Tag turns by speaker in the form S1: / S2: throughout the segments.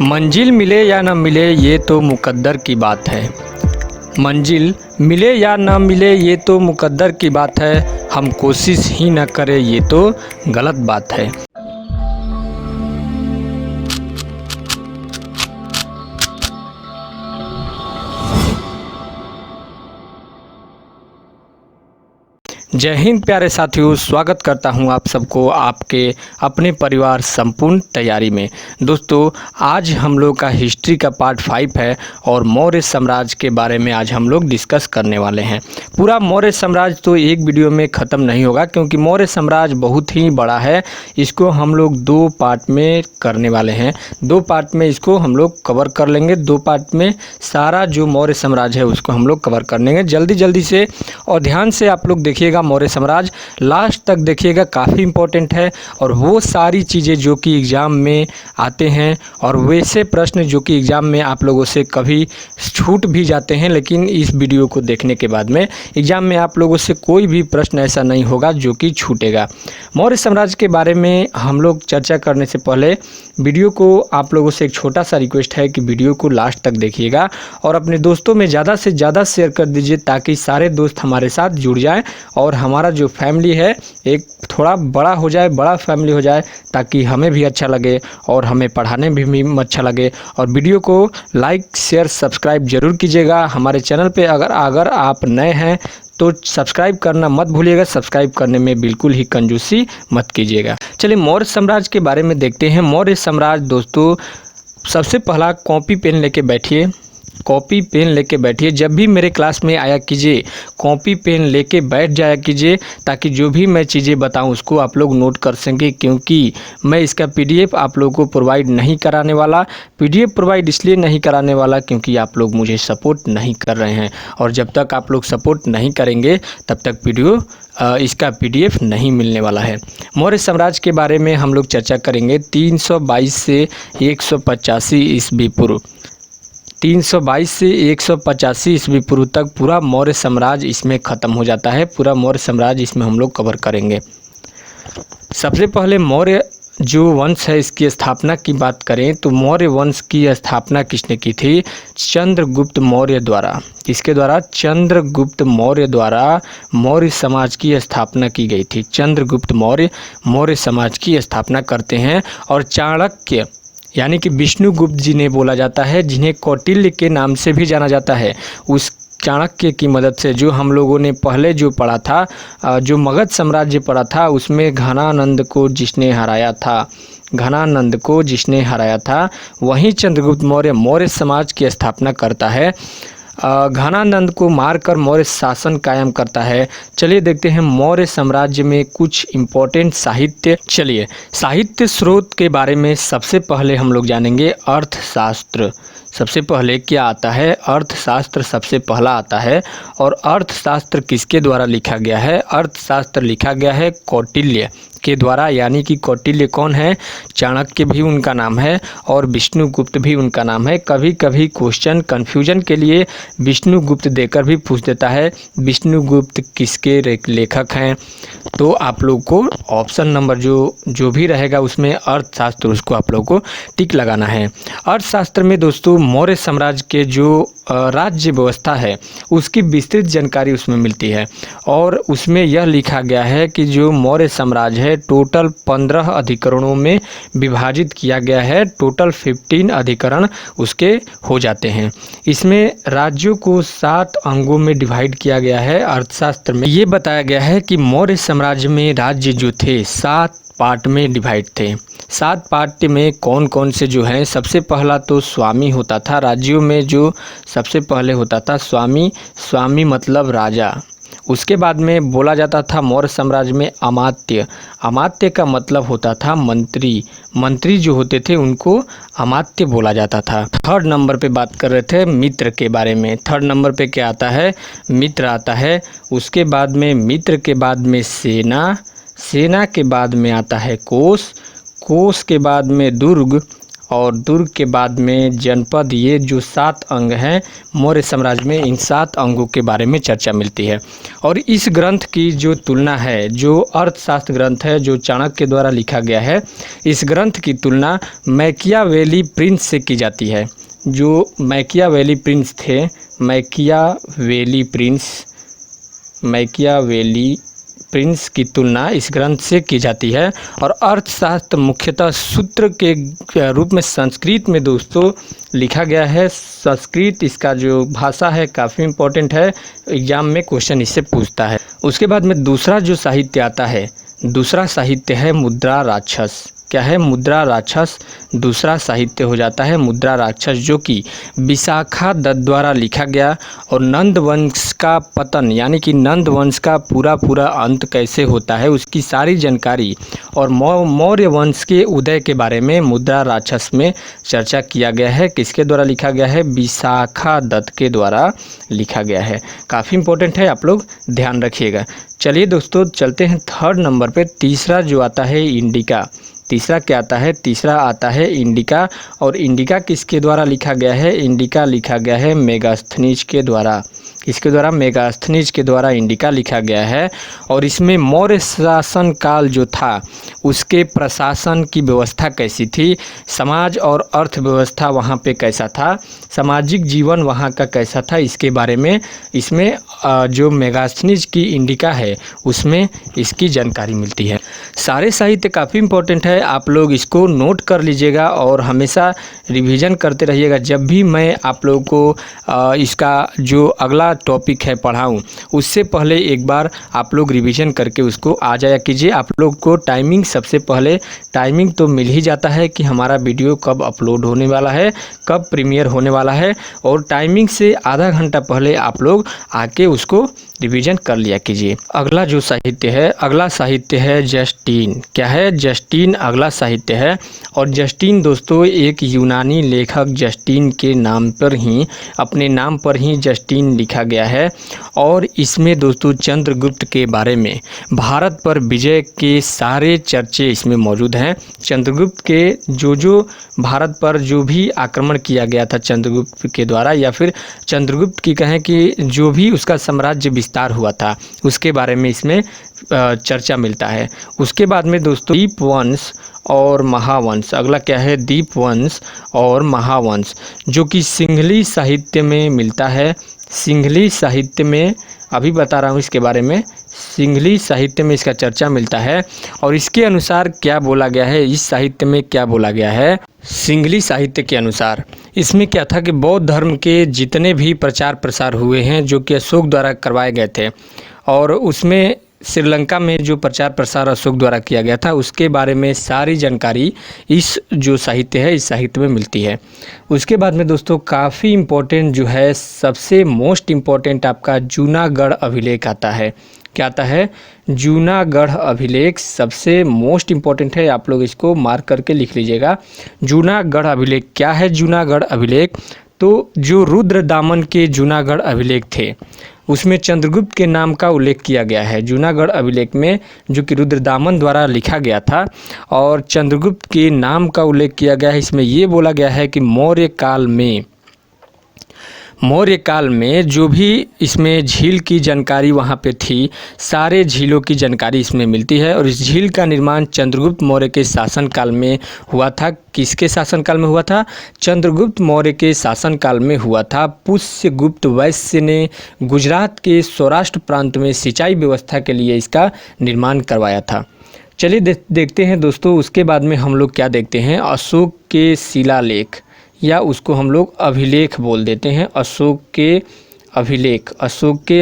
S1: मंजिल मिले या न मिले ये तो मुकद्दर की बात है। मंजिल मिले या न मिले ये तो मुकद्दर की बात है। हम कोशिश ही न करें ये तो गलत बात है। जय हिंद प्यारे साथियों, स्वागत करता हूं आप सबको आपके अपने परिवार संपूर्ण तैयारी में। दोस्तों, आज हम लोग का हिस्ट्री का पार्ट 5 है और मौर्य साम्राज्य के बारे में आज हम लोग डिस्कस करने वाले हैं। पूरा मौर्य साम्राज्य तो एक वीडियो में ख़त्म नहीं होगा, क्योंकि मौर्य साम्राज्य बहुत ही बड़ा है। इसको हम लोग 2 पार्ट में करने वाले हैं। 2 पार्ट में इसको हम लोग कवर कर लेंगे। 2 पार्ट में सारा जो मौर्य साम्राज्य है उसको हम लोग कवर कर लेंगे जल्दी से। और ध्यान से आप लोग देखिएगा, मौर्य साम्राज्य लास्ट तक देखिएगा, काफ़ी इंपॉर्टेंट है। और वो सारी चीज़ें जो कि एग्ज़ाम में आते हैं और वैसे प्रश्न जो कि एग्ज़ाम में आप लोगों से कभी छूट भी जाते हैं, लेकिन इस वीडियो को देखने के बाद में एग्ज़ाम में आप लोगों से कोई भी प्रश्न ऐसा नहीं होगा जो कि छूटेगा। मौर्य साम्राज्य के बारे में हम लोग चर्चा करने से पहले वीडियो को आप लोगों से एक छोटा सा रिक्वेस्ट है कि वीडियो को लास्ट तक देखिएगा और अपने दोस्तों में ज़्यादा से ज़्यादा शेयर कर दीजिए, ताकि सारे दोस्त हमारे साथ जुड़ जाएं और हमारा जो फैमिली है एक थोड़ा बड़ा हो जाए, बड़ा फैमिली हो जाए, ताकि हमें भी अच्छा लगे और हमें पढ़ाने भी अच्छा लगे। और वीडियो को लाइक शेयर सब्सक्राइब जरूर कीजिएगा। हमारे चैनल पे अगर आप नए हैं तो सब्सक्राइब करना मत भूलिएगा। सब्सक्राइब करने में बिल्कुल ही कंजूसी मत कीजिएगा। चलिए मौर्य साम्राज्य के बारे में देखते हैं। मौर्य साम्राज्य दोस्तों, सबसे पहला कॉपी पेन लेके बैठिए। कॉपी पेन लेके बैठिए। जब भी मेरे क्लास में आया कीजिए, कॉपी पेन लेके बैठ जाया कीजिए, ताकि जो भी मैं चीज़ें बताऊं उसको आप लोग नोट कर सकें। क्योंकि मैं इसका पीडीएफ आप लोगों को प्रोवाइड नहीं कराने वाला। पीडीएफ प्रोवाइड इसलिए नहीं कराने वाला क्योंकि आप लोग मुझे सपोर्ट नहीं कर रहे हैं, और जब तक आप लोग सपोर्ट नहीं करेंगे तब तक इसका पीडीएफ नहीं मिलने वाला है। मौर्य साम्राज्य के बारे में हम लोग चर्चा करेंगे 322 से 185 ईस्वी पूर्व। 322 से 185 ईस्वी पूर्व तक पूरा मौर्य साम्राज्य इसमें ख़त्म हो जाता है। पूरा मौर्य साम्राज्य इसमें हम लोग कवर करेंगे। सबसे पहले मौर्य जो वंश है इसकी स्थापना की बात करें तो मौर्य वंश की स्थापना किसने की थी? चंद्रगुप्त मौर्य द्वारा। इसके द्वारा चंद्रगुप्त मौर्य द्वारा मौर्य समाज की स्थापना की गई थी। चंद्रगुप्त मौर्य मौर्य समाज की स्थापना करते हैं। और चाणक्य यानी कि विष्णुगुप्त जी ने बोला जाता है, जिन्हें कौटिल्य के नाम से भी जाना जाता है, उस चाणक्य की मदद से, जो हम लोगों ने पहले जो पढ़ा था, जो मगध साम्राज्य पढ़ा था, उसमें घनानंद को जिसने हराया था, वहीं चंद्रगुप्त मौर्य मौर्य समाज की स्थापना करता है। घनानंद को मारकर मौर्य शासन कायम करता है। चलिए देखते हैं मौर्य साम्राज्य में कुछ इम्पोर्टेंट साहित्य। चलिए साहित्य स्रोत के बारे में सबसे पहले हम लोग जानेंगे अर्थशास्त्र। सबसे पहले क्या आता है? अर्थशास्त्र सबसे पहला आता है। और अर्थशास्त्र किसके द्वारा लिखा गया है? अर्थशास्त्र लिखा गया है कौटिल्य के द्वारा। यानी कि कौटिल्य कौन है? चाणक्य भी उनका नाम है और विष्णुगुप्त भी उनका नाम है। कभी कभी क्वेश्चन कन्फ्यूजन के लिए विष्णुगुप्त देकर भी पूछ देता है विष्णुगुप्त किसके लेखक हैं। तो आप लोग को ऑप्शन नंबर जो भी रहेगा उसमें अर्थशास्त्र, उसको आप लोग को टिक लगाना है। अर्थशास्त्र में दोस्तों मौर्य साम्राज्य के जो राज्य व्यवस्था है उसकी विस्तृत जानकारी उसमें मिलती है। और उसमें यह लिखा गया है कि जो मौर्य साम्राज्य है टोटल 15 अधिकरणों में विभाजित किया गया है। टोटल 15 अधिकरण उसके हो जाते हैं। इसमें राज्यों को 7 अंगों में डिवाइड किया गया है। अर्थशास्त्र में ये बताया गया है कि मौर्य साम्राज्य में राज्य जो थे 7 पार्ट में डिवाइड थे। 7 पार्ट में कौन कौन से जो हैं? सबसे पहला तो स्वामी होता था। राज्यों में जो सबसे पहले होता था स्वामी मतलब राजा। उसके बाद में बोला जाता था मौर्य साम्राज्य में अमात्य। अमात्य का मतलब होता था मंत्री। मंत्री जो होते थे उनको अमात्य बोला जाता था। 3rd नंबर पे बात कर रहे थे मित्र के बारे में। 3rd नंबर पे क्या आता है? मित्र आता है। उसके बाद में मित्र के बाद में सेना के बाद में आता है कोष के बाद में दुर्ग, और दुर्ग के बाद में जनपद, ये जो 7 अंग हैं मौर्य साम्राज्य में, इन 7 अंगों के बारे में चर्चा मिलती है। और इस ग्रंथ की जो तुलना है, जो अर्थशास्त्र ग्रंथ है जो चाणक्य के द्वारा लिखा गया है, इस ग्रंथ की तुलना मैकियावेली प्रिंस से की जाती है। जो मैकियावेली प्रिंस थे, मैकियावेली प्रिंस की तुलना इस ग्रंथ से की जाती है। और अर्थशास्त्र मुख्यतः सूत्र के रूप में संस्कृत में दोस्तों लिखा गया है। संस्कृत इसका जो भाषा है काफ़ी इम्पोर्टेंट है, एग्जाम में क्वेश्चन इससे पूछता है। उसके बाद में दूसरा जो साहित्य आता है, दूसरा साहित्य है मुद्रा राक्षस। क्या है? मुद्रा राक्षस दूसरा साहित्य हो जाता है। मुद्रा राक्षस जो कि विशाखा दत्त द्वारा लिखा गया और नंद वंश का पतन, यानी कि नंद वंश का पूरा अंत कैसे होता है उसकी सारी जानकारी और मौर्य वंश के उदय के बारे में मुद्रा राक्षस में चर्चा किया गया है। किसके द्वारा लिखा गया है? विशाखा दत्त के द्वारा लिखा गया है। काफ़ी इम्पोर्टेंट है, आप लोग ध्यान रखिएगा। चलिए दोस्तों चलते हैं थर्ड नंबर पे। तीसरा जो आता है इंडिका। तीसरा क्या आता है? तीसरा आता है इंडिका। और इंडिका किसके द्वारा लिखा गया है? इंडिका लिखा गया है मेगास्थनीज के द्वारा। इसके द्वारा मेगास्थनीज के द्वारा इंडिका लिखा गया है। और इसमें मौर्य शासन काल जो था उसके प्रशासन की व्यवस्था कैसी थी, समाज और अर्थव्यवस्था वहाँ पे कैसा था, सामाजिक जीवन वहाँ का कैसा था, इसके बारे में इसमें जो मेगास्थनीज की इंडिका है उसमें इसकी जानकारी मिलती है। सारे साहित्य काफ़ी इम्पोर्टेंट है, आप लोग इसको नोट कर लीजिएगा और हमेशा रिवीजन करते रहिएगा। जब भी मैं आप लोगों को इसका जो अगला टॉपिक है पढ़ाऊँ उससे पहले एक बार आप लोग रिवीजन करके उसको आ जाया कीजिए। आप लोग को टाइमिंग, सबसे पहले टाइमिंग तो मिल ही जाता है कि हमारा वीडियो कब अपलोड होने वाला है, कब प्रीमियर होने वाला है, और टाइमिंग से आधा घंटा पहले आप लोग आके उसको रिवीजन कर लिया कीजिए। अगला जो साहित्य है, अगला साहित्य है जस्टिन। क्या है? जस्टिन अगला साहित्य है। और जस्टिन दोस्तों एक यूनानी लेखक जस्टिन के नाम पर ही, अपने नाम पर ही जस्टिन लिखा गया है। और इसमें दोस्तों चंद्रगुप्त के बारे में, भारत पर विजय के सारे चर्चे इसमें मौजूद हैं। चंद्रगुप्त के जो भारत पर जो भी आक्रमण किया गया था चंद्रगुप्त के द्वारा, या फिर चंद्रगुप्त की कहें कि जो भी उसका साम्राज्य विस्तार हुआ था उसके बारे में इसमें चर्चा मिलता है। उसके बाद में दोस्तों दीपवंश और महावंश। अगला क्या है? दीपवंश और महावंश, जो कि सिंहली साहित्य में मिलता है। सिंहली साहित्य में अभी बता रहा हूँ इसके बारे में, सिंहली साहित्य में इसका चर्चा मिलता है। और इसके अनुसार क्या बोला गया है, इस साहित्य में क्या बोला गया है? सिंहली साहित्य के अनुसार इसमें क्या था कि बौद्ध धर्म के जितने भी प्रचार प्रसार हुए हैं जो कि अशोक द्वारा करवाए गए थे, और उसमें श्रीलंका में जो प्रचार प्रसार अशोक द्वारा किया गया था उसके बारे में सारी जानकारी इस जो साहित्य है इस साहित्य में मिलती है। उसके बाद में दोस्तों काफ़ी इम्पोर्टेंट जो है, सबसे मोस्ट इम्पोर्टेंट आपका जूनागढ़ अभिलेख आता है। क्या आता है? जूनागढ़ अभिलेख सबसे मोस्ट इम्पोर्टेंट है, आप लोग इसको मार्क करके लिख लीजिएगा। जूनागढ़ अभिलेख क्या है? जूनागढ़ अभिलेख तो जो रुद्रदामन के जूनागढ़ अभिलेख थे उसमें चंद्रगुप्त के नाम का उल्लेख किया गया है। जूनागढ़ अभिलेख में जो कि रुद्रदामन द्वारा लिखा गया था और चंद्रगुप्त के नाम का उल्लेख किया गया है। इसमें ये बोला गया है कि मौर्य काल में जो भी इसमें झील की जानकारी वहाँ पे थी, सारे झीलों की जानकारी इसमें मिलती है। और इस झील का निर्माण चंद्रगुप्त मौर्य के शासनकाल में हुआ था। किसके शासनकाल में हुआ था? चंद्रगुप्त मौर्य के शासनकाल में हुआ था। पुष्यगुप्त वैश्य ने गुजरात के सौराष्ट्र प्रांत में सिंचाई व्यवस्था के लिए इसका निर्माण करवाया था। चलिए देखते हैं दोस्तों, उसके बाद में हम लोग क्या देखते हैं? अशोक के शिलालेख, या उसको हम लोग अभिलेख बोल देते हैं। अशोक के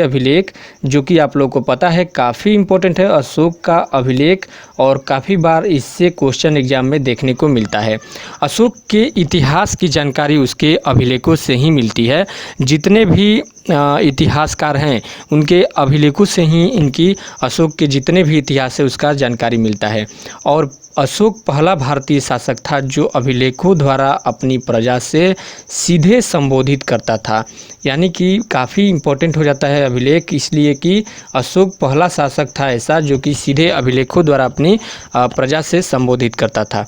S1: अभिलेख जो कि आप लोग को पता है काफ़ी इम्पोर्टेंट है अशोक का अभिलेख, और काफ़ी बार इससे क्वेश्चन एग्जाम में देखने को मिलता है। अशोक के इतिहास की जानकारी उसके अभिलेखों से ही मिलती है। जितने भी इतिहासकार हैं उनके अभिलेखों से ही इनकी अशोक के जितने भी इतिहास है उसका जानकारी मिलता है। और अशोक पहला भारतीय शासक था जो अभिलेखों द्वारा अपनी प्रजा से सीधे संबोधित करता था। यानी कि काफ़ी इम्पोर्टेंट हो जाता है अभिलेख, इसलिए कि अशोक पहला शासक था ऐसा जो कि सीधे अभिलेखों द्वारा अपनी प्रजा से संबोधित करता था।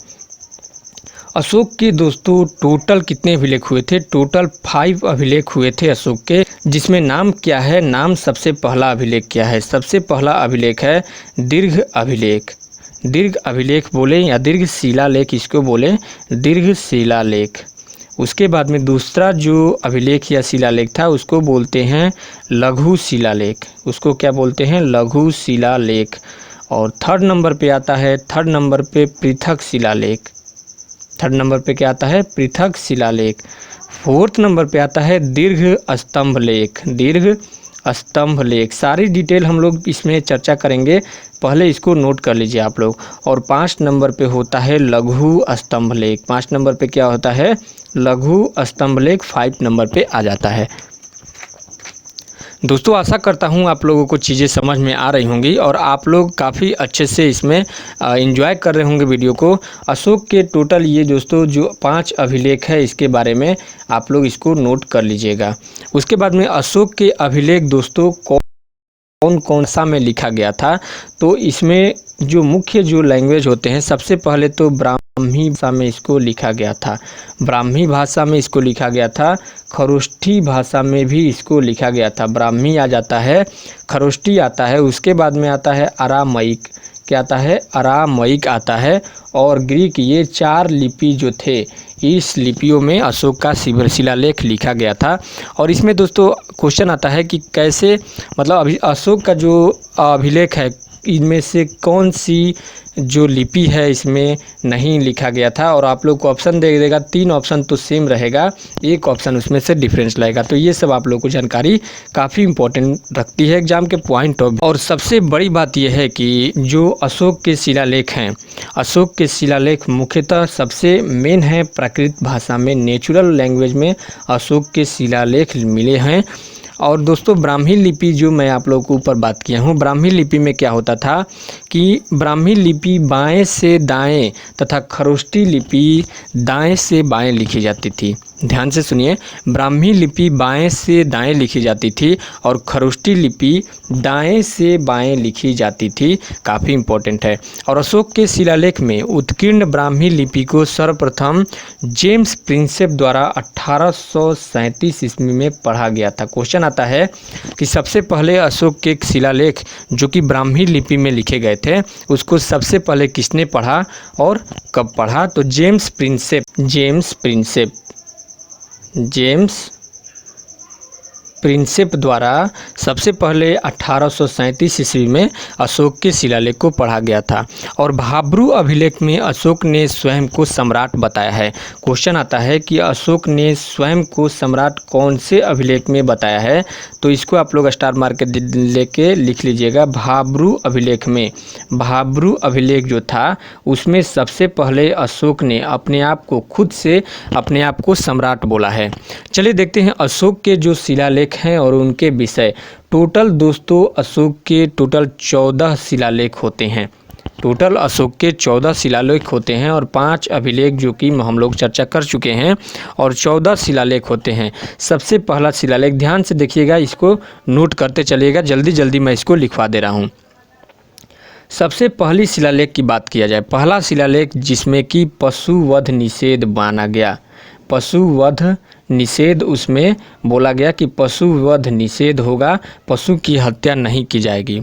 S1: अशोक के दोस्तों टोटल कितने अभिलेख हुए थे? टोटल 5 अभिलेख हुए थे अशोक के, जिसमें नाम क्या है? नाम सबसे पहला अभिलेख क्या है? सबसे पहला अभिलेख है दीर्घ अभिलेख। दीर्घ अभिलेख बोले या दीर्घ शिलालेख इसको बोले, दीर्घ शिलालेख। उसके बाद में दूसरा जो अभिलेख या शिलालेख था उसको बोलते हैं लघु शिलालेख। उसको क्या बोलते हैं? लघु शिलालेख। और थर्ड नंबर पे आता है, थर्ड नंबर पे पृथक शिलालेख। थर्ड नंबर पे क्या आता है? पृथक शिलालेख। फोर्थ नंबर पे आता है दीर्घ स्तंभ लेख। दीर्घ स्तंभ लेख। सारी डिटेल हम लोग इसमें चर्चा करेंगे, पहले इसको नोट कर लीजिए आप लोग। और 5 नंबर पे होता है लघु स्तंभ लेख। 5 नंबर पे क्या होता है? लघु स्तंभ लेख 5 नंबर पे आ जाता है। दोस्तों आशा करता हूँ आप लोगों को चीज़ें समझ में आ रही होंगी और आप लोग काफ़ी अच्छे से इसमें एंजॉय कर रहे होंगे वीडियो को। अशोक के टोटल ये दोस्तों जो 5 अभिलेख है इसके बारे में आप लोग इसको नोट कर लीजिएगा। उसके बाद में अशोक के अभिलेख दोस्तों कौन कौन सा में लिखा गया था? तो इसमें जो मुख्य जो लैंग्वेज होते हैं, सबसे पहले तो ब्राह्मी भाषा में इसको लिखा गया था। ब्राह्मी भाषा में इसको लिखा गया था। खरोष्ठी भाषा में भी इसको लिखा गया था। ब्राह्मी आ जाता है, खरोष्ठी आता है, उसके बाद में आता है अरामयिक। क्या आता है? अरामयिक आता है और ग्रीक। ये 4 लिपि जो थे, इस लिपियों में अशोक का शिलालेख लिखा गया था। और इसमें दोस्तों क्वेश्चन आता है कि कैसे, मतलब अभी अशोक का जो अभिलेख है इनमें से कौन सी जो लिपि है इसमें नहीं लिखा गया था। और आप लोग को ऑप्शन दे देगा, 3 ऑप्शन तो सेम रहेगा, एक ऑप्शन उसमें से डिफरेंस लाएगा। तो ये सब आप लोग को जानकारी काफ़ी इंपॉर्टेंट रखती है एग्जाम के पॉइंट ऑफ। और सबसे बड़ी बात यह है कि जो अशोक के शिलालेख हैं, अशोक के शिलालेख मुख्यतः सबसे मेन है प्राकृत भाषा में, नेचुरल लैंग्वेज में अशोक के शिलालेख मिले हैं। और दोस्तों ब्राह्मी लिपि जो मैं आप लोगों को ऊपर बात किया हूँ, ब्राह्मी लिपि में क्या होता था कि ब्राह्मी लिपि बाएं से दाएं तथा खरोष्ठी लिपि दाएं से बाएं लिखी जाती थी। ध्यान से सुनिए, ब्राह्मी लिपि बाएं से दाएं लिखी जाती थी और खरोष्ठी लिपि दाएं से बाएं लिखी जाती थी। काफ़ी इंपॉर्टेंट है। और अशोक के शिलालेख में उत्कीर्ण ब्राह्मी लिपि को सर्वप्रथम जेम्स प्रिंसेप द्वारा 1837 ईस्वी में पढ़ा गया था। क्वेश्चन आता है कि सबसे पहले अशोक के शिलालेख जो कि ब्राह्मी लिपि में लिखे गए थे उसको सबसे पहले किसने पढ़ा और कब पढ़ा? तो जेम्स प्रिंसेप द्वारा सबसे पहले 1837 ईस्वी में अशोक के शिलालेख को पढ़ा गया था। और भाब्रू अभिलेख में अशोक ने स्वयं को सम्राट बताया है। क्वेश्चन आता है कि अशोक ने स्वयं को सम्राट कौन से अभिलेख में बताया है? तो इसको आप लोग स्टार मार्क लेके लिख लीजिएगा। भाब्रू अभिलेख में, भाब्रू अभिलेख जो था उसमें सबसे पहले अशोक ने अपने आप को खुद से अपने आप को सम्राट बोला है। चलिए देखते हैं अशोक के जो शिलालेख हैं और उनके विषय। टोटल दोस्तों अशोक के टोटल 14 शिलालेख होते हैं। टोटल अशोक के 14 शिलालेख होते हैं और 5 अभिलेख जो कि हम लोग चर्चा कर चुके हैं और 14 शिलालेख होते हैं। सबसे पहला शिलालेख, ध्यान से देखिएगा, इसको नोट करते चलिएगा, जल्दी जल्दी मैं इसको लिखवा दे रहा हूँ। सबसे पहली शिलालेख की बात किया जाए, पहला शिलालेख जिसमें कि पशु वध निषेध माना गया। पशु वध निषेध उसमें बोला गया कि पशु वध निषेध होगा, पशु की हत्या नहीं की जाएगी।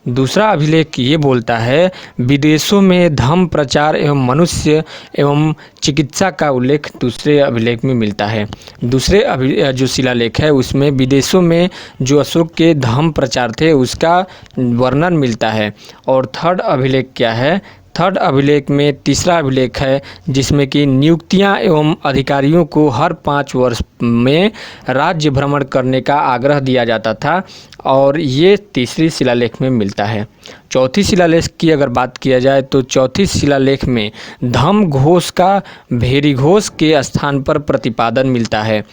S1: दूसरा अभिलेख ये बोलता है विदेशों में धर्म प्रचार एवं मनुष्य एवं चिकित्सा का उल्लेख दूसरे अभिलेख में मिलता है। दूसरे जो शिलालेख है उसमें विदेशों में जो अशोक के धर्म प्रचार थे उसका वर्णन मिलता है। और थर्ड अभिलेख क्या है? थर्ड अभिलेख में तीसरा अभिलेख है जिसमें कि नियुक्तियां एवं अधिकारियों को हर 5 वर्ष में राज्य भ्रमण करने का आग्रह दिया जाता था और ये तीसरी शिलालेख में मिलता है। चौथी शिलालेख की अगर बात किया जाए तो चौथी शिलालेख में धम्म घोष का भेरी घोष के स्थान पर प्रतिपादन मिलता है।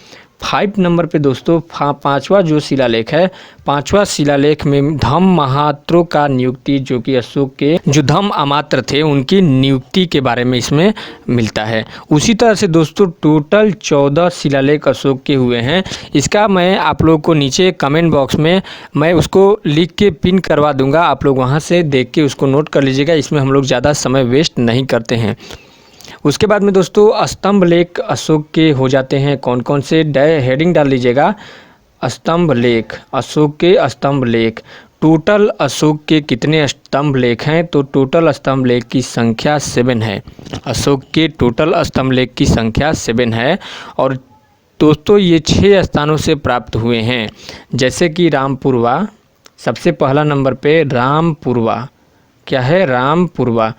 S1: 5 नंबर पे दोस्तों पांचवा जो शिलालेख है, पांचवा शिलालेख में धम्म महात्रों का नियुक्ति जो कि अशोक के जो धम्म अमात्र थे उनकी नियुक्ति के बारे में इसमें मिलता है। उसी तरह से दोस्तों टोटल 14 शिलालेख अशोक के हुए हैं। इसका मैं आप लोग को नीचे कमेंट बॉक्स में मैं उसको लिख के पिन करवा दूंगा, आप लोग वहाँ से देख के उसको नोट कर लीजिएगा। इसमें हम लोग ज़्यादा समय वेस्ट नहीं करते हैं। उसके बाद में दोस्तों स्तंभ लेख अशोक के हो जाते हैं कौन कौन से, हेडिंग डाल लीजिएगा स्तंभ लेख, अशोक के स्तंभ लेख। टोटल अशोक के कितने स्तंभ लेख हैं, तो टोटल स्तंभ लेख की संख्या 7 है। अशोक के टोटल स्तंभ लेख की संख्या 7 है। और दोस्तों ये 6 स्थानों से प्राप्त हुए हैं, जैसे कि रामपुरवा, सबसे पहला नंबर पे रामपुरवा, क्या है रामपुरवा।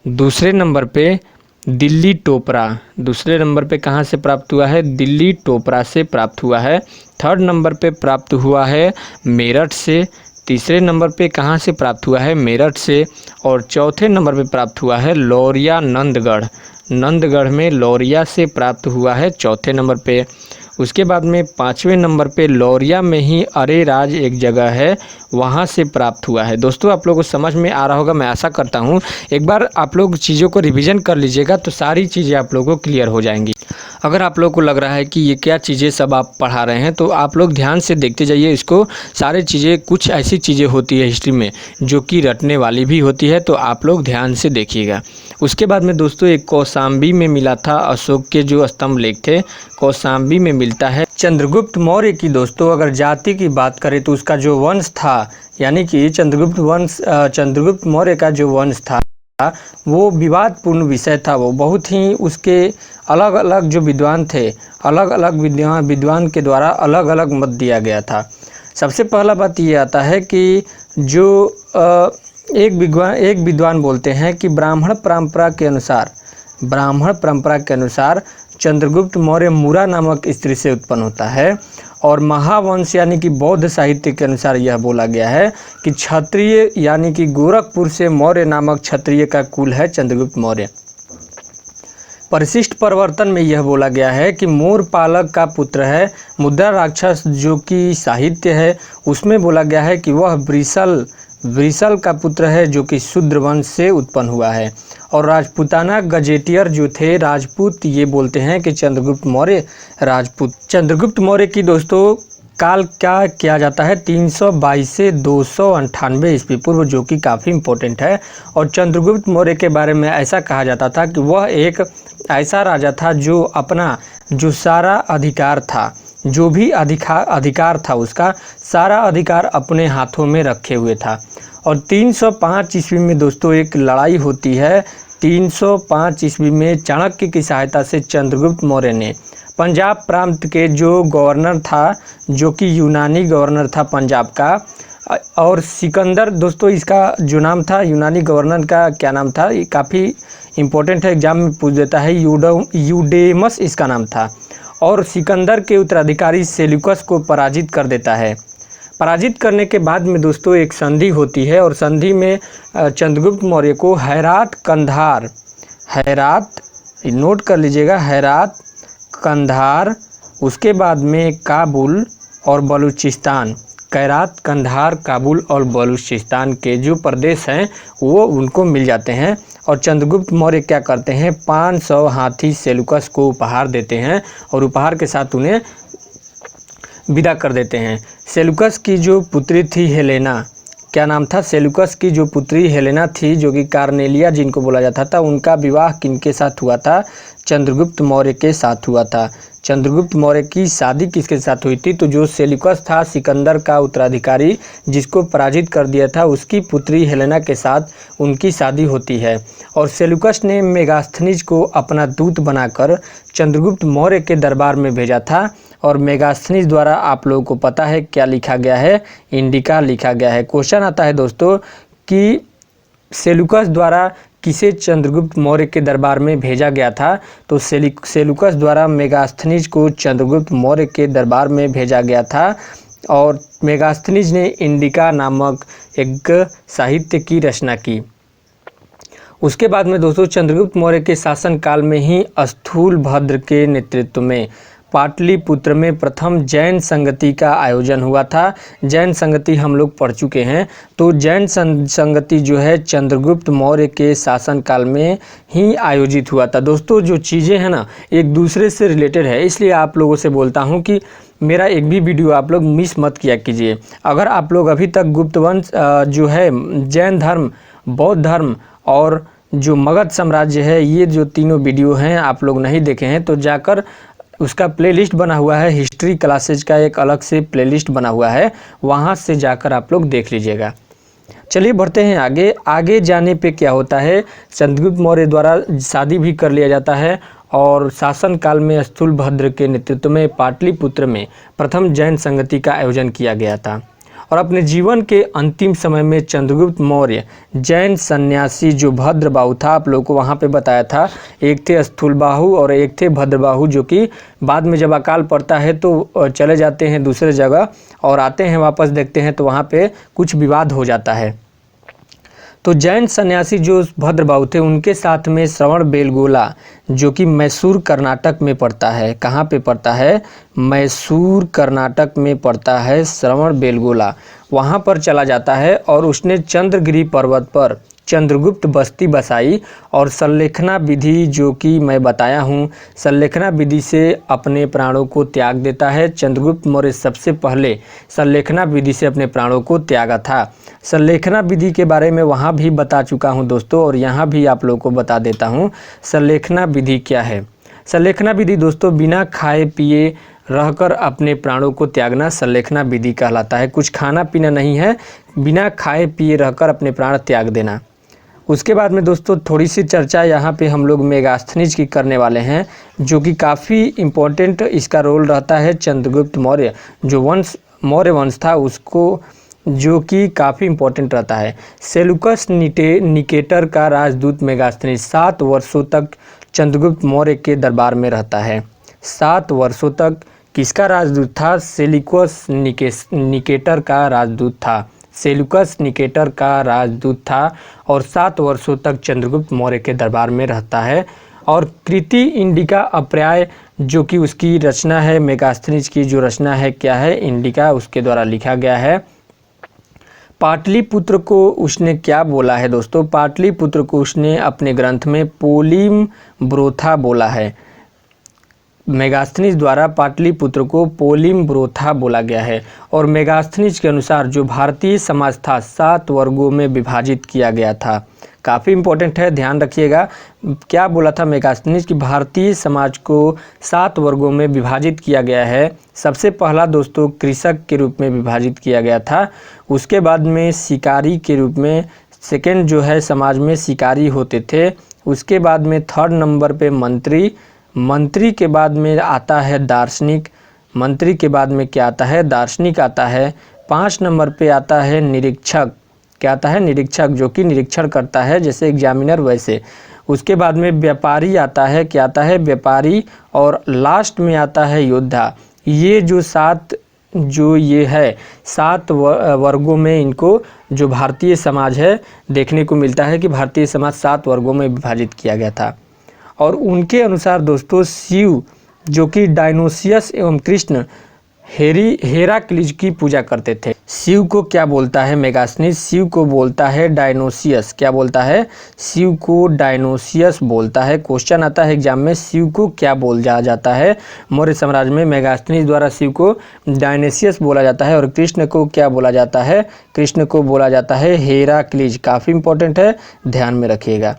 S1: दूसरे नंबर पे दिल्ली टोपरा, दूसरे नंबर पे कहाँ से प्राप्त हुआ है, दिल्ली टोपरा से प्राप्त हुआ है। थर्ड नंबर पे प्राप्त हुआ है मेरठ से। तीसरे नंबर पे कहाँ से प्राप्त हुआ है, मेरठ से। और चौथे नंबर पे प्राप्त हुआ है लौरिया नंदगढ़, नंदगढ़ में लौरिया से प्राप्त हुआ है चौथे नंबर पे। उसके बाद में 5वें नंबर पे लौरिया में ही अरेराज एक जगह है, वहाँ से प्राप्त हुआ है। दोस्तों आप लोगों को समझ में आ रहा होगा, मैं आशा करता हूँ। एक बार आप लोग चीज़ों को रिवीजन कर लीजिएगा तो सारी चीज़ें आप लोगों को क्लियर हो जाएंगी। अगर आप लोगों को लग रहा है कि ये क्या चीज़ें सब आप पढ़ा रहे हैं, तो आप लोग ध्यान से देखते जाइए इसको। सारी चीज़ें, कुछ ऐसी चीज़ें होती है हिस्ट्री में जो कि रटने वाली भी होती है, तो आप लोग ध्यान से देखिएगा। उसके बाद में दोस्तों एक कौशाम्बी में मिला था, अशोक के जो स्तंभ लेख थे कौशाम्बी में मिलता है। चंद्रगुप्त मौर्य की दोस्तों अगर जाति की बात करें तो उसका जो वंश था, यानी कि चंद्रगुप्त मौर्य का जो वंश था वो विवादपूर्ण विषय था। वो बहुत ही, उसके अलग अलग जो विद्वान थे, अलग अलग विद्वान के द्वारा अलग अलग मत दिया गया था। सबसे पहला बात ये आता है कि जो एक विद्वान बोलते हैं कि ब्राह्मण परंपरा के अनुसार चंद्रगुप्त मौर्य मुरा नामक स्त्री से उत्पन्न होता है। और महावंश यानी कि बौद्ध साहित्य के अनुसार यह बोला गया है कि क्षत्रिय यानी कि गोरखपुर से मौर्य नामक क्षत्रिय का कुल है चंद्रगुप्त मौर्य। परिशिष्ट परिवर्तन में यह बोला गया है कि मोर पालक का पुत्र है। मुद्रा राक्षस जो कि साहित्य है उसमें बोला गया है कि वह वृषल का पुत्र है जो कि शूद्र वंश से उत्पन्न हुआ है। और राजपूताना गजेटियर जो थे राजपूत, ये बोलते हैं कि चंद्रगुप्त मौर्य राजपूत। चंद्रगुप्त मौर्य की दोस्तों काल क्या किया जाता है, 322 से 298 ईस्वी पूर्व, जो कि काफ़ी इम्पोर्टेंट है। और चंद्रगुप्त मौर्य के बारे में ऐसा कहा जाता था कि वह एक ऐसा राजा था जो अपना जो सारा अधिकार था, जो भी अधिकार था उसका सारा अधिकार अपने हाथों में रखे हुए था। और 305 ईस्वी में दोस्तों एक लड़ाई होती है। 305 ईस्वी में चाणक्य की सहायता से चंद्रगुप्त मौर्य ने पंजाब प्रांत के जो गवर्नर था, जो कि यूनानी गवर्नर था पंजाब का, और सिकंदर, दोस्तों इसका जो नाम था यूनानी गवर्नर का क्या नाम था, ये काफ़ी इम्पोर्टेंट है, एग्जाम में पूछ देता है। यूडेमस इसका नाम था। और सिकंदर के उत्तराधिकारी सेल्यूकस को पराजित कर देता है। पराजित करने के बाद में दोस्तों एक संधि होती है, और संधि में चंद्रगुप्त मौर्य को हेरात, नोट कर लीजिएगा, हेरात, कंधार, उसके बाद में काबुल और बलूचिस्तान, कैरात, कंधार, काबुल और बलूचिस्तान के जो प्रदेश हैं वो उनको मिल जाते हैं। और चंद्रगुप्त मौर्य क्या करते हैं, 500 हाथी सेल्यूकस को उपहार देते हैं और उपहार के साथ उन्हें विदा कर देते हैं। सेल्यूकस की जो पुत्री थी हेलेना, क्या नाम था, सेल्यूकस की जो पुत्री हेलेना थी, जो कि कार्नेलिया जिनको बोला जाता था, उनका विवाह किनके साथ हुआ था, चंद्रगुप्त मौर्य के साथ हुआ था। चंद्रगुप्त मौर्य की शादी किसके साथ हुई थी, तो जो सेल्यूकस था सिकंदर का उत्तराधिकारी जिसको पराजित कर दिया था, उसकी पुत्री हेलेना के साथ उनकी शादी होती है। और सेल्यूकस ने मेगास्थनीज को अपना दूत बनाकर चंद्रगुप्त मौर्य के दरबार में भेजा था। और मेगास्थनीज द्वारा आप लोगों को पता है क्या लिखा गया है, इंडिका लिखा गया है। क्वेश्चन आता है दोस्तों कि सेल्यूकस द्वारा किसे चंद्रगुप्त मौर्य के दरबार में भेजा गया था, तो सेल्यूकस द्वारा मेगास्थनीज को चंद्रगुप्त मौर्य के दरबार में भेजा गया था। और मेगास्थनीज ने इंडिका नामक एक साहित्य की रचना की। उसके बाद में दोस्तों चंद्रगुप्त मौर्य के शासनकाल में ही स्थूलभद्र के नेतृत्व में पाटलिपुत्र में प्रथम जैन संगति का आयोजन हुआ था। जैन संगति हम लोग पढ़ चुके हैं। तो जैन संगति जो है चंद्रगुप्त मौर्य के शासनकाल में ही आयोजित हुआ था। दोस्तों जो चीज़ें हैं ना एक दूसरे से रिलेटेड है, इसलिए आप लोगों से बोलता हूं कि मेरा एक भी वीडियो आप लोग मिस मत किया कीजिए। अगर आप लोग अभी तक गुप्त वंश जो है जैन धर्म, बौद्ध धर्म और जो मगध साम्राज्य है, ये जो तीनों वीडियो हैं आप लोग नहीं देखे हैं तो जाकर उसका प्लेलिस्ट बना हुआ है, हिस्ट्री क्लासेज का एक अलग से प्लेलिस्ट बना हुआ है, वहाँ से जाकर आप लोग देख लीजिएगा। चलिए बढ़ते हैं आगे। आगे जाने पे क्या होता है, चंद्रगुप्त मौर्य द्वारा शादी भी कर लिया जाता है और शासन काल में स्थूलभद्र के नेतृत्व में पाटलिपुत्र में प्रथम जैन संगति का आयोजन किया गया था। और अपने जीवन के अंतिम समय में चंद्रगुप्त मौर्य जैन सन्यासी जो भद्रबाहु था, आप लोगों को वहाँ पे बताया था, एक थे स्थूलबाहु और एक थे भद्रबाहु, जो कि बाद में जब अकाल पड़ता है तो चले जाते हैं दूसरे जगह और आते हैं वापस, देखते हैं तो वहाँ पे कुछ विवाद हो जाता है। तो जैन सन्यासी जो भद्रबाहु थे उनके साथ में श्रवण बेलगोला, जो कि मैसूर कर्नाटक में पड़ता है। कहाँ पे पड़ता है? मैसूर कर्नाटक में पड़ता है श्रवण बेलगोला, वहाँ पर चला जाता है और उसने चंद्रगिरी पर्वत पर चंद्रगुप्त बस्ती बसाई और संलेखना विधि, जो कि मैं बताया हूँ, संलेखना विधि से अपने प्राणों को त्याग देता है। चंद्रगुप्त मौर्य सबसे पहले संलेखना विधि से अपने प्राणों को त्यागा था। संलेखना विधि के बारे में वहाँ भी बता चुका हूँ दोस्तों, और यहाँ भी आप लोगों को बता देता हूँ संलेखना विधि क्या है। संलेखना विधि दोस्तों बिना खाए पिए रहकर अपने प्राणों को त्यागना संलेखना विधि कहलाता है। कुछ खाना पीना नहीं है, बिना खाए पिए रहकर अपने प्राण त्याग देना। उसके बाद में दोस्तों थोड़ी सी चर्चा यहाँ पे हम लोग मेगास्थनीज की करने वाले हैं, जो कि काफ़ी इम्पोर्टेंट इसका रोल रहता है। चंद्रगुप्त मौर्य जो मौर्य वंश था उसको, जो कि काफ़ी इम्पोर्टेंट रहता है। सेलुकस निकेटर का राजदूत मेगास्थनीज 7 वर्षों तक चंद्रगुप्त मौर्य के दरबार में रहता है। 7 वर्षों तक किसका राजदूत था? सेल्यूकस निकेटर का राजदूत था। सेल्यूकस निकेटर का राजदूत था और 7 वर्षों तक चंद्रगुप्त मौर्य के दरबार में रहता है। और कृति इंडिका अप्राय, जो कि उसकी रचना है, मेगास्थनीज की जो रचना है क्या है? इंडिका, उसके द्वारा लिखा गया है। पाटलिपुत्र को उसने क्या बोला है दोस्तों? पाटलिपुत्र को उसने अपने ग्रंथ में पोलिम ब्रोथा बोला है। मेगास्थनीज द्वारा पाटलिपुत्र को पोलिम ब्रोथा बोला गया है। और मेगास्थनीज के अनुसार जो भारतीय समाज था 7 वर्गों में विभाजित किया गया था। काफ़ी इम्पोर्टेंट है, ध्यान रखिएगा। क्या बोला था मेगास्थनीज कि भारतीय समाज को 7 वर्गों में विभाजित किया गया है। सबसे पहला दोस्तों कृषक के रूप में विभाजित किया गया था। उसके बाद में शिकारी के रूप में, सेकेंड जो है समाज में शिकारी होते थे। उसके बाद में 3rd नंबर पे मंत्री के बाद में आता है दार्शनिक। मंत्री के बाद में क्या आता है? दार्शनिक आता है। 5 नंबर पे आता है निरीक्षक। क्या आता है? निरीक्षक, जो कि निरीक्षण करता है जैसे एग्जामिनर वैसे। उसके बाद में व्यापारी आता है। क्या आता है? व्यापारी। और लास्ट में आता है योद्धा। ये जो 7 वर्गों में इनको जो भारतीय समाज है देखने को मिलता है कि भारतीय समाज 7 वर्गों में विभाजित किया गया था। और उनके अनुसार दोस्तों शिव, जो कि डायनोसियस एवं कृष्ण हेराक्लिस की पूजा करते थे। शिव को क्या बोलता है मेगास्थनीज? शिव को बोलता है डायनोसियस। क्या बोलता है? शिव को डायनोसियस बोलता है। क्वेश्चन आता है एग्जाम में, शिव को क्या बोला जाता है मौर्य साम्राज्य में? मेगास्थनीज द्वारा शिव को डायनोसियस बोला जाता है। और कृष्ण को क्या बोला जाता है? कृष्ण को बोला जाता है हेराक्लिस। काफ़ी इंपॉर्टेंट है, ध्यान में रखिएगा।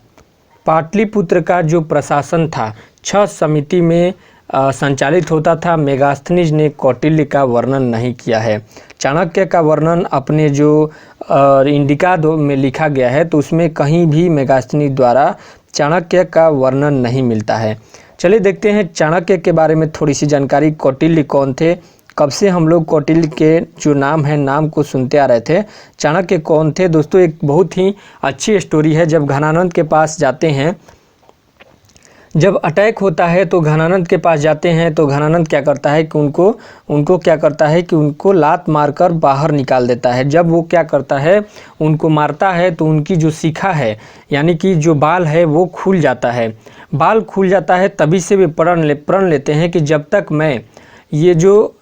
S1: पाटलिपुत्र का जो प्रशासन था 6 समिति में संचालित होता था। मेगास्थनीज ने कौटिल्य का वर्णन नहीं किया है। चाणक्य का वर्णन अपने जो इंडिका में लिखा गया है तो उसमें कहीं भी मेगास्थनीज द्वारा चाणक्य का वर्णन नहीं मिलता है। चलिए देखते हैं चाणक्य के बारे में थोड़ी सी जानकारी। कौटिल्य कौन थे? कब से हम लोग कौटिल्य के जो नाम है, नाम को सुनते आ रहे थे। चाणक्य कौन थे दोस्तों? एक बहुत ही अच्छी स्टोरी है। जब घनानंद के पास जाते हैं, जब अटैक होता है तो घनानंद के पास जाते हैं तो घनानंद क्या करता है कि उनको लात मारकर बाहर निकाल देता है। जब वो क्या करता है, उनको मारता है तो उनकी जो शिखा है, यानी कि जो बाल है वो खुल जाता है। बाल खुल जाता है, तभी से वे प्रण लेते हैं कि जब तक मैं ये जो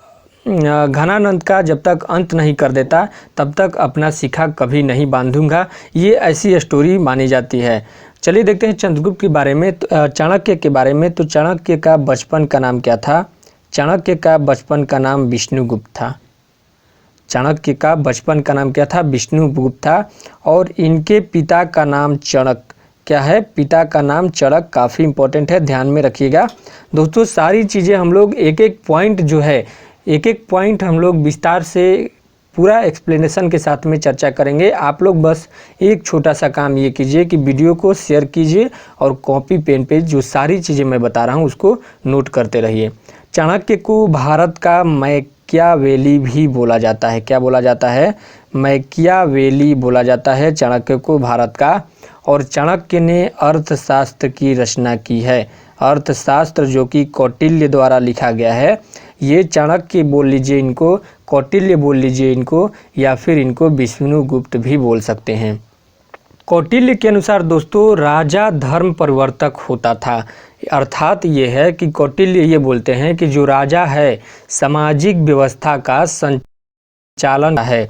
S1: घनानंद का जब तक अंत नहीं कर देता तब तक अपना शिखा कभी नहीं बांधूंगा। ये ऐसी स्टोरी मानी जाती है। चलिए देखते हैं चंद्रगुप्त के बारे में, चाणक्य के बारे में। तो चाणक्य का बचपन का नाम क्या था? चाणक्य का बचपन का नाम विष्णुगुप्त था। चाणक्य का बचपन का नाम क्या था? विष्णुगुप्त था। और इनके पिता का नाम चणक क्या है, पिता का नाम चणक, काफ़ी इंपॉर्टेंट है, ध्यान में रखिएगा। दोस्तों सारी चीज़ें हम लोग एक एक पॉइंट जो है, एक एक पॉइंट हम लोग विस्तार से पूरा एक्सप्लेनेशन के साथ में चर्चा करेंगे। आप लोग बस एक छोटा सा काम ये कीजिए कि वीडियो को शेयर कीजिए और कॉपी पेन पे जो सारी चीज़ें मैं बता रहा हूँ उसको नोट करते रहिए। चाणक्य को भारत का मैकियावेली भी बोला जाता है। क्या बोला जाता है? मैकियावेली बोला जाता है चाणक्य को भारत का। और चाणक्य ने अर्थशास्त्र की रचना की है। अर्थशास्त्र जो कि कौटिल्य द्वारा लिखा गया है। ये चाणक्य बोल लीजिए इनको, कौटिल्य बोल लीजिए इनको, या फिर इनको विष्णुगुप्त भी बोल सकते हैं। कौटिल्य के अनुसार दोस्तों राजा धर्म परिवर्तक होता था। अर्थात ये है कि कौटिल्य ये बोलते हैं कि जो राजा है सामाजिक व्यवस्था का संचालन है,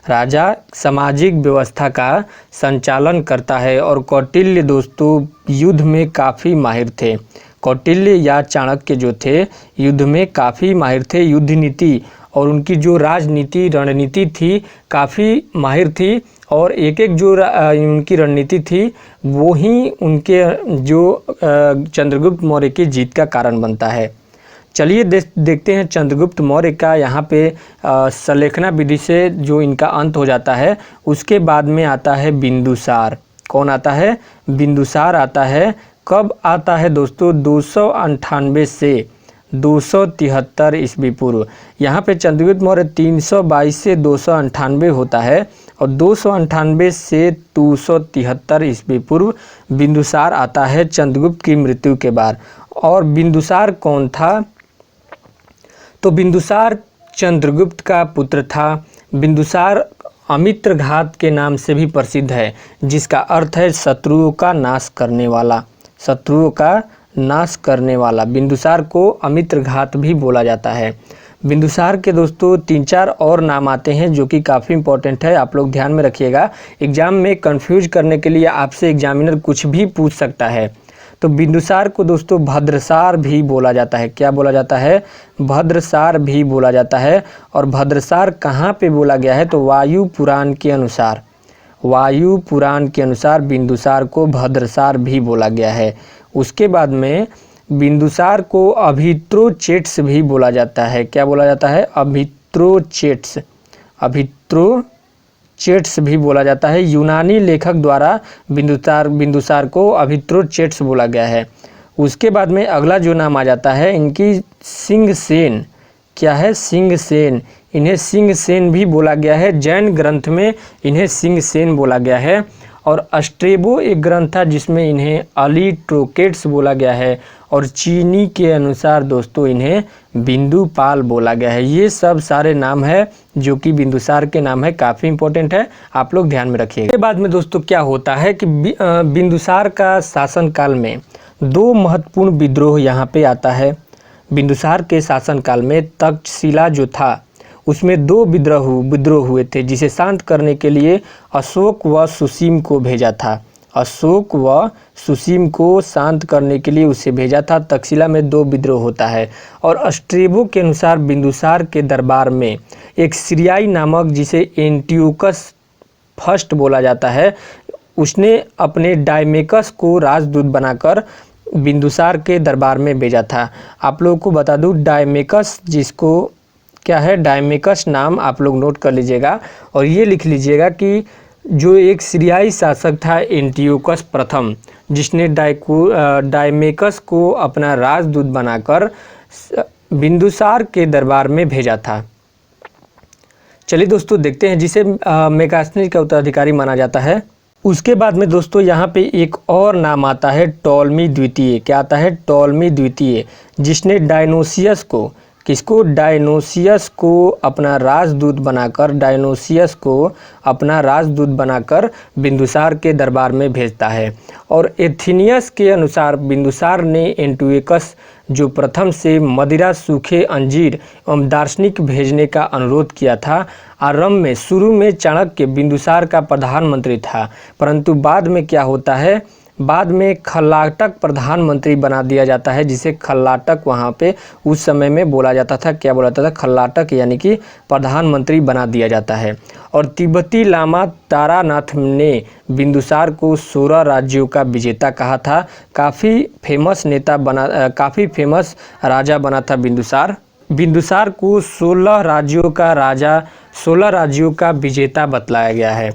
S1: राजा सामाजिक व्यवस्था का संचालन करता है। और कौटिल्य दोस्तों युद्ध में काफ़ी माहिर थे। कौटिल्य या चाणक्य जो थे युद्ध में काफ़ी माहिर थे। युद्ध नीति और उनकी जो राजनीति रणनीति थी काफ़ी माहिर थी। और एक एक जो उनकी रणनीति थी वो ही उनके जो चंद्रगुप्त मौर्य की जीत का कारण बनता है। चलिए देखते हैं चंद्रगुप्त मौर्य का यहाँ पे संलेखना विधि से जो इनका अंत हो जाता है। उसके बाद में आता है बिंदुसार। कौन आता है? बिंदुसार आता है। कब आता है दोस्तों? 298 से 273 ईस्वी पूर्व। यहाँ पे चंद्रगुप्त मौर्य 322 से 298 होता है और 298 से 273 ईस्वी पूर्व बिंदुसार आता है चंद्रगुप्त की मृत्यु के बाद। और बिंदुसार कौन था? तो बिंदुसार चंद्रगुप्त का पुत्र था। बिंदुसार अमित्रघात के नाम से भी प्रसिद्ध है, जिसका अर्थ है शत्रुओं का नाश करने वाला। शत्रुओं का नाश करने वाला बिंदुसार को अमित्रघात भी बोला जाता है। बिंदुसार के दोस्तों 3-4 और नाम आते हैं जो कि काफ़ी इंपॉर्टेंट है, आप लोग ध्यान में रखिएगा। एग्जाम में कंफ्यूज करने के लिए आपसे एग्जामिनर कुछ भी पूछ सकता है। तो बिंदुसार को दोस्तों भद्रसार भी बोला जाता है। क्या बोला जाता है? भद्रसार भी बोला जाता है। और भद्रसार कहाँ पे बोला गया है? तो वायु पुराण के अनुसार, वायु पुराण के अनुसार बिंदुसार को भद्रसार भी बोला गया है। उसके बाद में बिंदुसार को अभित्रोचेट्स भी बोला जाता है। क्या बोला जाता है? अभित्रोचेट्स, अभित्रोचेट्स भी बोला जाता है। यूनानी लेखक द्वारा बिंदुसार को अभित्रोचेट्स बोला गया है। उसके बाद में अगला जो नाम आ जाता है इनकी सिंहसेन। क्या है? सिंहसेन। इन्हें सिंहसेन भी बोला गया है। जैन ग्रंथ में इन्हें सिंहसेन बोला गया है। और अस्ट्रेबो एक ग्रंथ था जिसमें इन्हें अलिट्रोकेट्स बोला गया है। और चीनी के अनुसार दोस्तों इन्हें बिंदुपाल बोला गया है। ये सब सारे नाम है जो कि बिंदुसार के नाम है, काफ़ी इंपॉर्टेंट है, आप लोग ध्यान में रखिएगा। इसके बाद में दोस्तों क्या होता है कि बिंदुसार का शासनकाल में 2 महत्वपूर्ण विद्रोह यहाँ पे आता है। बिंदुसार के शासनकाल में तक्षशिला जो था उसमें 2 विद्रोह हुए थे, जिसे शांत करने के लिए अशोक व सुसीम को भेजा था। अशोक व सुसीम को शांत करने के लिए उसे भेजा था। तक्षशिला में 2 विद्रोह होता है। और अस्ट्रेबो के अनुसार बिंदुसार के दरबार में एक सीरियाई नामक, जिसे एंटियोकस फर्स्ट बोला जाता है, उसने अपने डायमेकस को राजदूत बनाकर बिंदुसार के दरबार में भेजा था। आप लोगों को बता दूं डायमेकस, जिसको क्या है डायमेकस नाम आप लोग नोट कर लीजिएगा और ये लिख लीजिएगा कि जो एक सीरियाई शासक था एंटियोकस प्रथम, जिसने डायमेकस को अपना राजदूत बनाकर बिंदुसार के दरबार में भेजा था। चलिए दोस्तों देखते हैं, जिसे मेगास्थनीज का उत्तराधिकारी माना जाता है। उसके बाद में दोस्तों यहाँ पे एक और नाम आता है टॉलमी द्वितीय। क्या आता है? टॉलमी द्वितीय, जिसने डायनोसियस को, किसको? डायनोसियस को अपना राजदूत बनाकर बिंदुसार के दरबार में भेजता है। और एथिनियस के अनुसार बिंदुसार ने एंटियोकस जो प्रथम से मदिरा, सूखे अंजीर एवं दार्शनिक भेजने का अनुरोध किया था। आरंभ में, शुरू में चाणक्य बिंदुसार का प्रधानमंत्री था, परंतु बाद में क्या होता है, बाद में खल्लाटक प्रधानमंत्री बना दिया जाता है, जिसे खल्लाटक वहाँ पे उस समय में बोला जाता था। क्या बोला जाता था? खल्लाटक, यानी कि प्रधानमंत्री बना दिया जाता है। और तिब्बती लामा तारानाथ ने बिंदुसार को 16 राज्यों का विजेता कहा था। काफ़ी फेमस नेता बना, काफ़ी फेमस राजा बना था बिंदुसार। बिंदुसार को 16 राज्यों का राजा, 16 राज्यों का विजेता बतलाया गया है।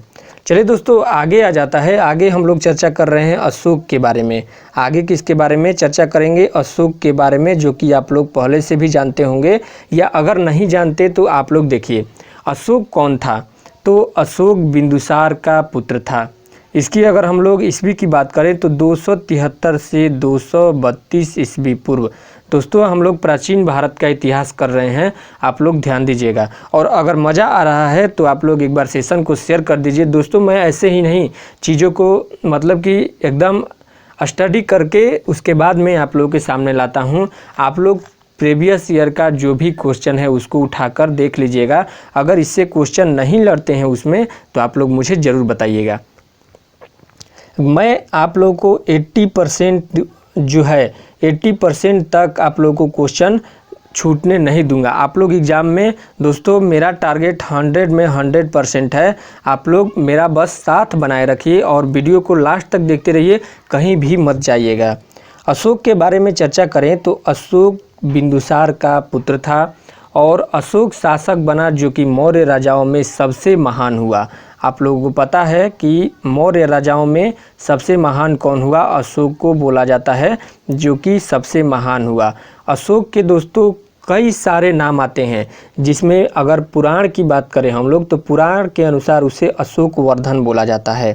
S1: चलिए दोस्तों, आगे आ जाता है। आगे हम लोग चर्चा कर रहे हैं अशोक के बारे में। आगे किसके बारे में चर्चा करेंगे? अशोक के बारे में, जो कि आप लोग पहले से भी जानते होंगे, या अगर नहीं जानते तो आप लोग देखिए। अशोक कौन था? तो अशोक बिंदुसार का पुत्र था। इसकी अगर हम लोग ईस्वी की बात करें तो 273 से 232 ईस्वी पूर्व। दोस्तों, हम लोग प्राचीन भारत का इतिहास कर रहे हैं, आप लोग ध्यान दीजिएगा। और अगर मज़ा आ रहा है तो आप लोग एक बार सेशन को शेयर कर दीजिए। दोस्तों, मैं ऐसे ही नहीं चीज़ों को मतलब कि एकदम स्टडी करके उसके बाद में आप लोगों के सामने लाता हूँ। आप लोग प्रीवियस ईयर का जो भी क्वेश्चन है उसको उठाकर देख लीजिएगा। अगर इससे क्वेश्चन नहीं लड़ते हैं उसमें तो आप लोग मुझे ज़रूर बताइएगा। मैं आप लोगों को 80% जो है 80% तक आप लोगों को क्वेश्चन छूटने नहीं दूंगा। आप लोग एग्ज़ाम में दोस्तों, मेरा टारगेट 100 में 100% है। आप लोग मेरा बस साथ बनाए रखिए और वीडियो को लास्ट तक देखते रहिए, कहीं भी मत जाइएगा। अशोक के बारे में चर्चा करें तो अशोक बिंदुसार का पुत्र था और अशोक शासक बना जो कि मौर्य राजाओं में सबसे महान हुआ। आप लोगों को पता है कि मौर्य राजाओं में सबसे महान कौन हुआ? अशोक को बोला जाता है जो कि सबसे महान हुआ। अशोक के दोस्तों कई सारे नाम आते हैं, जिसमें अगर पुराण की बात करें हम लोग तो पुराण के अनुसार उसे अशोक वर्धन बोला जाता है।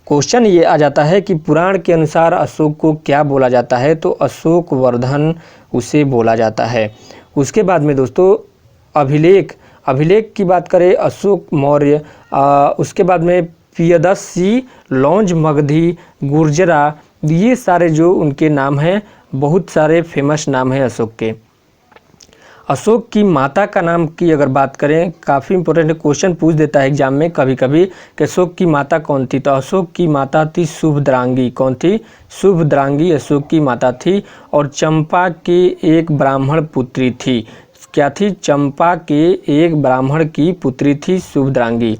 S1: क्वेश्चन ये आ जाता है कि पुराण के अनुसार अशोक को क्या बोला जाता है? तो अशोक वर्धन उसे बोला जाता है। उसके बाद में दोस्तों अभिलेख की बात करें अशोक मौर्य, उसके बाद में प्रियदर्शी, लौंज मगधी, गुर्जरा, ये सारे जो उनके नाम हैं, बहुत सारे फेमस नाम हैं अशोक के। अशोक की माता का नाम की अगर बात करें, काफ़ी इंपॉर्टेंट क्वेश्चन पूछ देता है एग्जाम में कभी कभी कि अशोक की माता कौन थी? तो अशोक की माता थी शुभद्रांगी। कौन थी? शुभद्रांगी अशोक की माता थी। और चंपा के एक ब्राह्मण पुत्री थी। क्या थी? चंपा के एक ब्राह्मण की पुत्री थी शुभद्रांगी।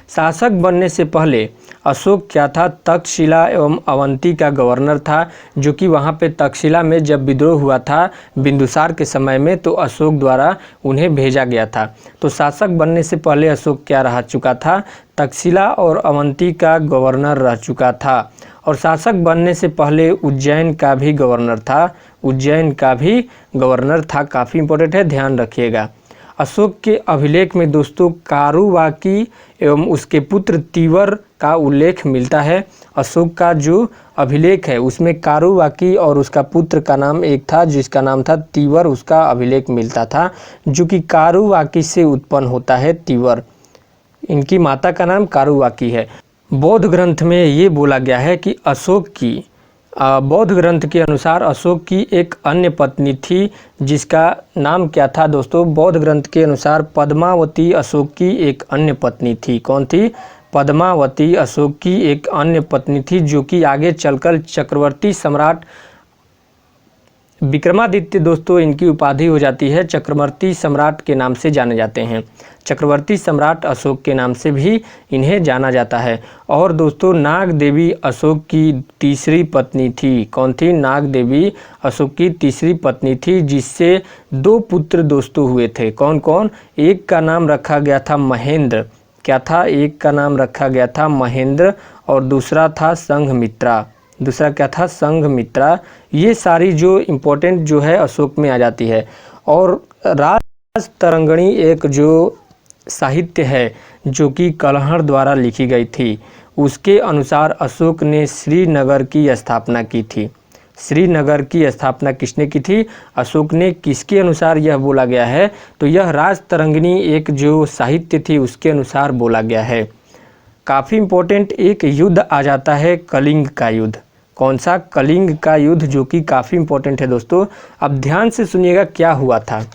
S1: शासक बनने से पहले अशोक क्या था? तक्षशिला एवं अवंती का गवर्नर था, जो कि वहाँ पे तक्षशिला में जब विद्रोह हुआ था बिंदुसार के समय में, तो अशोक द्वारा उन्हें भेजा गया था। तो शासक बनने से पहले अशोक क्या रह चुका था? तक्षशिला और अवंती का गवर्नर रह चुका था। और शासक बनने से पहले उज्जैन का भी गवर्नर था। उज्जैन का भी गवर्नर था। काफ़ी इंपॉर्टेंट है, ध्यान रखिएगा। अशोक के अभिलेख में दोस्तों कारुवाकी एवं उसके पुत्र तीवर का उल्लेख मिलता है। अशोक का जो अभिलेख है उसमें कारुवाकी और उसका पुत्र का नाम एक था जिसका नाम था तीवर, उसका अभिलेख मिलता था, जो कि कारुवाकी से उत्पन्न होता है तीवर। इनकी माता का नाम कारुवाकी है। बौद्ध ग्रंथ में ये बोला गया है कि बौद्ध ग्रंथ के अनुसार अशोक की एक अन्य पत्नी थी, जिसका नाम क्या था दोस्तों? बौद्ध ग्रंथ के अनुसार पद्मावती अशोक की एक अन्य पत्नी थी। कौन थी? पद्मावती अशोक की एक अन्य पत्नी थी, जो कि आगे चलकर चक्रवर्ती सम्राट विक्रमादित्य दोस्तों इनकी उपाधि हो जाती है, चक्रवर्ती सम्राट के नाम से जाने जाते हैं। चक्रवर्ती सम्राट अशोक के नाम से भी इन्हें जाना जाता है। और दोस्तों नाग देवी अशोक की तीसरी पत्नी थी। कौन थी? नाग देवी अशोक की तीसरी पत्नी थी, जिससे 2 पुत्र दोस्तों हुए थे। कौन कौन? एक का नाम रखा गया था महेंद्र। क्या था? एक का नाम रखा गया था महेंद्र और दूसरा था संघमित्रा। दूसरा क्या था? संघमित्रा। ये सारी जो इम्पोर्टेंट जो है अशोक में आ जाती है। और राजतरंगिणी एक जो साहित्य है जो कि कलहड़ द्वारा लिखी गई थी, उसके अनुसार अशोक ने श्रीनगर की स्थापना की थी। श्रीनगर की स्थापना किसने की थी? अशोक ने। किसके अनुसार यह बोला गया है? तो यह राजतरंगिणी एक जो साहित्य थी उसके अनुसार बोला गया है। काफ़ी इम्पोर्टेंट एक युद्ध आ जाता है, कलिंग का युद्ध। कौन सा? कलिंग का युद्ध, जो कि काफ़ी इम्पोर्टेंट है दोस्तों। अब ध्यान से सुनिएगा क्या हुआ था।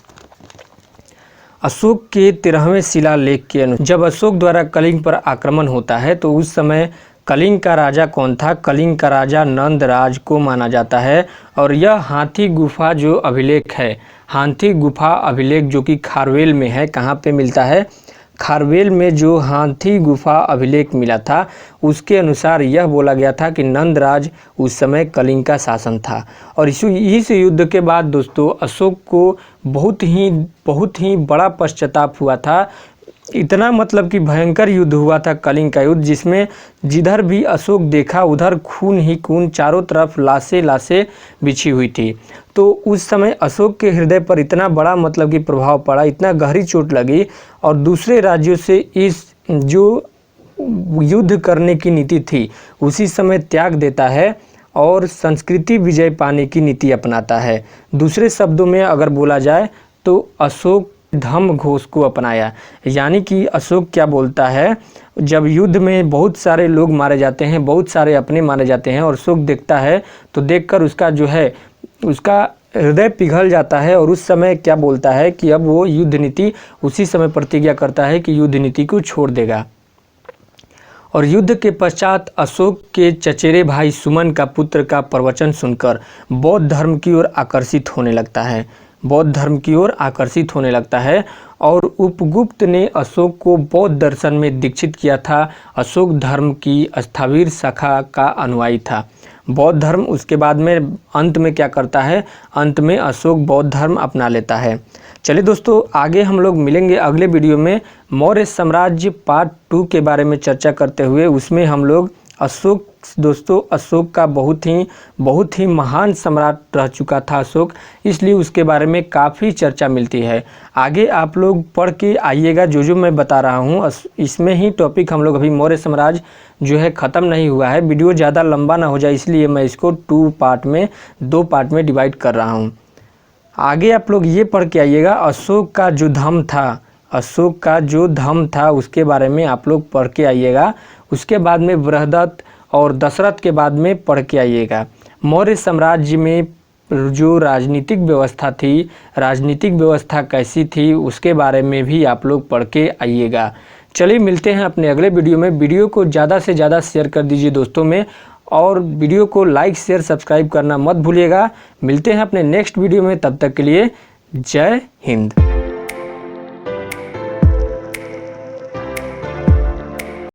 S1: अशोक के 13वें शिलालेख के अनुसार जब अशोक द्वारा कलिंग पर आक्रमण होता है तो उस समय कलिंग का राजा कौन था? कलिंग का राजा नंदराज को माना जाता है। और यह हाथी गुफा जो अभिलेख है, हाथी गुफा अभिलेख जो कि खारवेल में है, कहाँ पे मिलता है? खारवेल में जो हाथी गुफा अभिलेख मिला था उसके अनुसार यह बोला गया था कि नंदराज उस समय कलिंग का शासन था। और इस युद्ध के बाद दोस्तों अशोक को बहुत ही बड़ा पश्चाताप हुआ था। इतना मतलब कि भयंकर युद्ध हुआ था कलिंग का युद्ध, जिसमें जिधर भी अशोक देखा उधर खून ही खून, चारों तरफ लाशें बिछी हुई थी। तो उस समय अशोक के हृदय पर इतना बड़ा मतलब कि प्रभाव पड़ा, इतना गहरी चोट लगी और दूसरे राज्यों से इस जो युद्ध करने की नीति थी उसी समय त्याग देता है और संस्कृति विजय पाने की नीति अपनाता है। दूसरे शब्दों में अगर बोला जाए तो अशोक धम्म घोष को अपनाया। यानी कि अशोक क्या बोलता है, जब युद्ध में बहुत सारे लोग मारे जाते हैं, बहुत सारे अपने मारे जाते हैं और अशोक देखता है तो देखकर उसका जो है उसका हृदय पिघल जाता है और उस समय क्या बोलता है कि अब वो युद्ध नीति उसी समय प्रतिज्ञा करता है कि युद्ध नीति को छोड़ देगा। और युद्ध के पश्चात अशोक के चचेरे भाई सुमन का पुत्र का प्रवचन सुनकर बौद्ध धर्म की ओर आकर्षित होने लगता है, बौद्ध धर्म की ओर आकर्षित होने लगता है। और उपगुप्त ने अशोक को बौद्ध दर्शन में दीक्षित किया था। अशोक धर्म की स्थावीर शाखा का अनुयायी था बौद्ध धर्म। उसके बाद में अंत में क्या करता है, अंत में अशोक बौद्ध धर्म अपना लेता है। चलिए दोस्तों, आगे हम लोग मिलेंगे अगले वीडियो में मौर्य साम्राज्य पार्ट 2 के बारे में चर्चा करते हुए। उसमें हम लोग अशोक अशोक का बहुत ही महान सम्राट रह चुका था अशोक, इसलिए उसके बारे में काफ़ी चर्चा मिलती है। आगे आप लोग पढ़ के आइएगा जो मैं बता रहा हूँ, इसमें ही टॉपिक हम लोग अभी मौर्य साम्राज्य जो है ख़त्म नहीं हुआ है। वीडियो ज़्यादा लंबा ना हो जाए इसलिए मैं इसको 2 पार्ट में डिवाइड कर रहा हूँ। आगे आप लोग ये पढ़ के आइएगा अशोक का जो धम्म था उसके बारे में आप लोग पढ़ के आइएगा। उसके बाद में बृहदत्त और दशरथ के बाद में पढ़ के आइएगा। मौर्य साम्राज्य में जो राजनीतिक व्यवस्था थी, राजनीतिक व्यवस्था कैसी थी उसके बारे में भी आप लोग पढ़ के आइएगा। चलिए मिलते हैं अपने अगले वीडियो में। वीडियो को ज़्यादा से ज़्यादा शेयर कर दीजिए दोस्तों में, और वीडियो को लाइक शेयर सब्सक्राइब करना मत भूलिएगा। मिलते हैं अपने नेक्स्ट वीडियो में, तब तक के लिए जय हिंद।